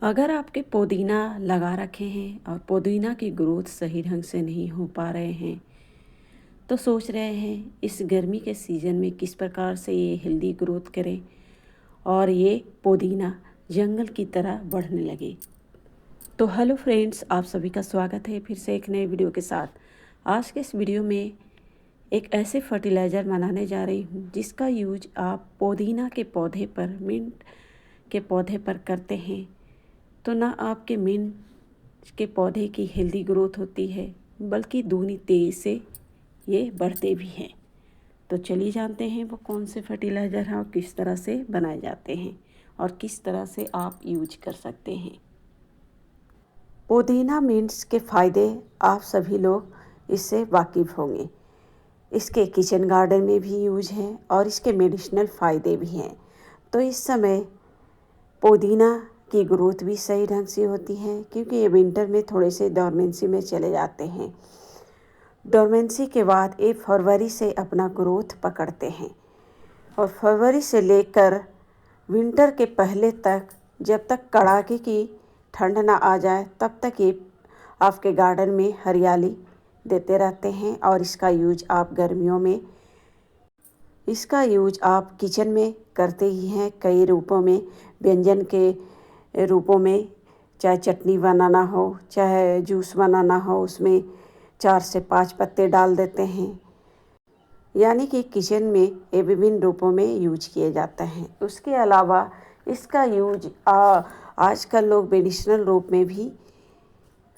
अगर आपके पुदीना लगा रखे हैं और पुदीना की ग्रोथ सही ढंग से नहीं हो पा रहे हैं तो सोच रहे हैं इस गर्मी के सीज़न में किस प्रकार से ये हेल्दी ग्रोथ करें और ये पुदीना जंगल की तरह बढ़ने लगे। तो हेलो फ्रेंड्स, आप सभी का स्वागत है फिर से एक नए वीडियो के साथ। आज के इस वीडियो में एक ऐसे फर्टिलाइज़र बनाने जा रही हूँ जिसका यूज आप पुदीना के पौधे पर, मिंट के पौधे पर करते हैं तो ना आपके मिंट के पौधे की हेल्दी ग्रोथ होती है बल्कि दूनी तेज़ी से ये बढ़ते भी हैं। तो चलिए जानते हैं वो कौन से फर्टिलाइज़र हैं और किस तरह से बनाए जाते हैं और किस तरह से आप यूज कर सकते हैं। पुदीना मिंट्स के फ़ायदे आप सभी लोग इससे वाकिफ़ होंगे। इसके किचन गार्डन में भी यूज हैं और इसके मेडिसिनल फ़ायदे भी हैं। तो इस समय पुदीना की ग्रोथ भी सही ढंग से होती है क्योंकि ये विंटर में थोड़े से डोरमेंसी में चले जाते हैं। डोरमेंसी के बाद ये फरवरी से अपना ग्रोथ पकड़ते हैं और फरवरी से लेकर विंटर के पहले तक, जब तक कड़ाके की ठंड ना आ जाए तब तक ये आपके गार्डन में हरियाली देते रहते हैं। और इसका यूज आप गर्मियों में, इसका यूज आप किचन में करते ही हैं कई रूपों में, व्यंजन के रूपों में, चाहे चटनी बनाना हो चाहे जूस बनाना हो, उसमें 4 से 5 पत्ते डाल देते हैं। यानी कि किचन में ये विभिन्न रूपों में यूज किए जाते हैं। उसके अलावा इसका यूज आजकल लोग मेडिसिनल रूप में भी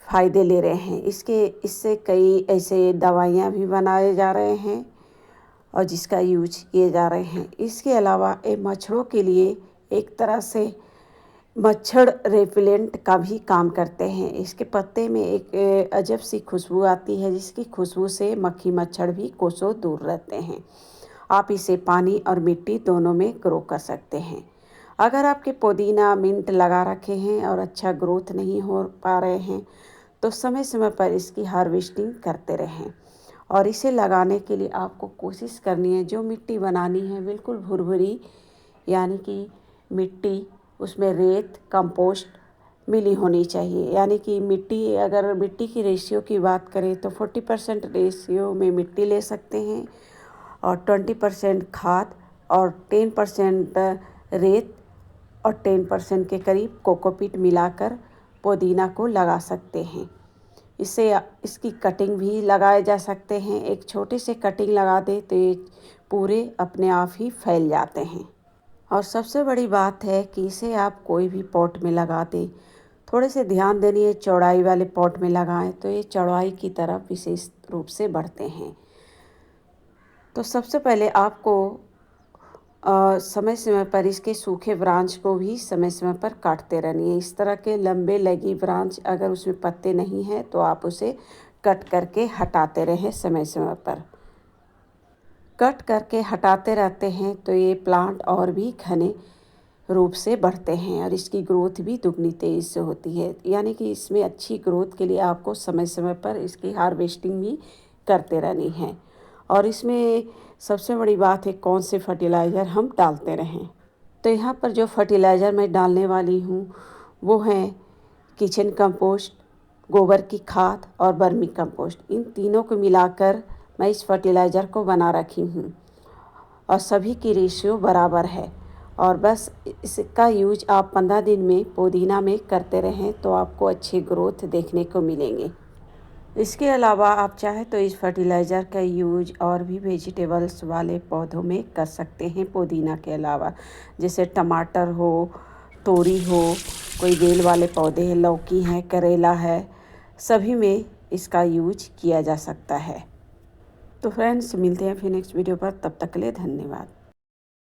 फ़ायदे ले रहे हैं। इससे कई ऐसे दवाइयाँ भी बनाए जा रहे हैं और जिसका यूज किए जा रहे हैं। इसके अलावा ये मच्छरों के लिए एक तरह से मच्छर रेपेलेंट का भी काम करते हैं। इसके पत्ते में एक अजब सी खुशबू आती है जिसकी खुशबू से मक्खी मच्छर भी कोसों दूर रहते हैं। आप इसे पानी और मिट्टी दोनों में ग्रो कर सकते हैं। अगर आपके पुदीना मिंट लगा रखे हैं और अच्छा ग्रोथ नहीं हो पा रहे हैं तो समय समय पर इसकी हार्वेस्टिंग करते रहें। और इसे लगाने के लिए आपको कोशिश करनी है, जो मिट्टी बनानी है बिल्कुल भुरभुरी, यानी कि मिट्टी उसमें रेत कंपोस्ट मिली होनी चाहिए। यानी कि मिट्टी, अगर मिट्टी की रेशियो की बात करें तो 40% रेशियो में मिट्टी ले सकते हैं और 20% खाद और 10% रेत और 10% के करीब कोकोपीट मिलाकर पुदीना को लगा सकते हैं। इसकी कटिंग भी लगाए जा सकते हैं। एक छोटे से कटिंग लगा दे तो ये पूरे अपने आप ही फैल जाते हैं। और सबसे बड़ी बात है कि इसे आप कोई भी पॉट में लगा दें, थोड़े से ध्यान देनी, चौड़ाई वाले पॉट में लगाएं तो ये चौड़ाई की तरफ विशेष रूप से बढ़ते हैं। तो सबसे पहले आपको समय समय पर इसके सूखे ब्रांच को भी समय समय पर काटते रहनी है। इस तरह के लंबे लगी ब्रांच, अगर उसमें पत्ते नहीं हैं तो आप उसे कट करके हटाते रहें। समय समय पर कट करके हटाते रहते हैं तो ये प्लांट और भी घने रूप से बढ़ते हैं और इसकी ग्रोथ भी दुगनी तेज़ी से होती है। यानी कि इसमें अच्छी ग्रोथ के लिए आपको समय समय पर इसकी हार्वेस्टिंग भी करते रहनी है। और इसमें सबसे बड़ी बात है कौन से फर्टिलाइज़र हम डालते रहें। तो यहाँ पर जो फर्टिलाइज़र मैं डालने वाली हूँ वो हैं किचन कंपोस्ट, गोबर की खाद और वर्मी कंपोस्ट। इन तीनों को मिलाकर मैं इस फर्टिलाइज़र को बना रखी हूँ और सभी की रेशियो बराबर है। और बस इसका यूज आप 15 दिन में पुदीना में करते रहें तो आपको अच्छी ग्रोथ देखने को मिलेंगे। इसके अलावा आप चाहे तो इस फर्टिलाइज़र का यूज और भी वेजिटेबल्स वाले पौधों में कर सकते हैं पुदीना के अलावा, जैसे टमाटर हो, तोरी हो, कोई बेल वाले पौधे हैं, लौकी है, करेला है, सभी में इसका यूज किया जा सकता है। तो फ्रेंड्स, मिलते हैं फिर नेक्स्ट वीडियो पर, तब तक के लिए धन्यवाद।